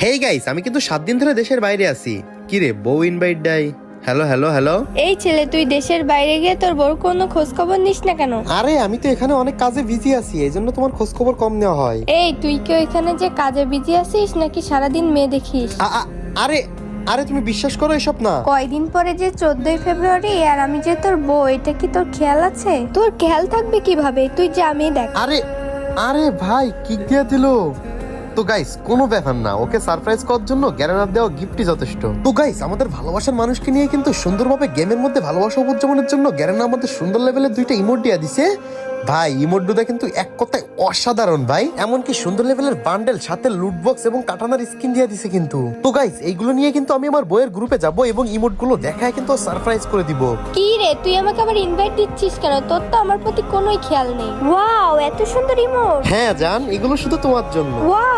Hey guys, আমি কিন্তু 7 দিন ধরে দেশের বাইরে আছি। কি রে, বউ ইনভাইট দেয়? Hello hello hello. এই ছেলে, তুই দেশের বাইরে গিয়ে তোর বড় কোনো খোঁজ খবর নিস না কেন? আরে আমি তো এখানে অনেক কাজে বিজি আছি, এইজন্য তোমার খোঁজ খবর কম নেওয়া হয়। এই, তুই কি এখানে যে কাজে বিজি আছিস নাকি সারাদিন মেয়ে দেখিস? আরে আরে তুমি বিশ্বাস করো এসব না। কয়দিন পরে যে 14ই ফেব্রুয়ারি, আর আমি যে তোর বউ, এটা কি তোর খেয়াল আছে? তোর খেয়াল থাকবে কিভাবে? তুই যা, মেয়ে দেখ। আরে আরে ভাই, কিক দিয়ে দিল। তো গাইস, কোনো ব্যাপার না, ওকে সারপ্রাইজ করার জন্য গ্যারেনার দেওয়া গিফটই যথেষ্ট। তো গাইস, আমাদের ভালোবাসার মানুষকে নিয়ে কিন্তু সুন্দরভাবে গেমের মধ্যে ভালোবাসা উপস্থাপনের জন্য গ্যারেনা আমাদের সুন্দর লেভেলের 2টা ইমোট দিয়ে দিছে। ভাই, ইমোট দুটা কিন্তু এক কথায় অসাধারণ ভাই। এমনকি সুন্দর লেভেলের বান্ডেল, সাথে লুট বক্স এবং কাটানার স্কিন দিয়ে দিছে কিন্তু। তো গাইস, এইগুলো নিয়ে কিন্তু আমি আমার বইয়ের গ্রুপে যাব এবং ইমোট গুলো দেখায় কিন্তু সারপ্রাইজ করে দিব। কি রে, তুই আমাকে আবার ইনভাইট দিচ্ছিস কেন? তোর তো আমার প্রতি কোনোই খেয়াল নেই। ওয়াও, এত সুন্দর ইমোট! হ্যাঁ জান, এগুলো শুধু তোমার জন্য। ওয়াও,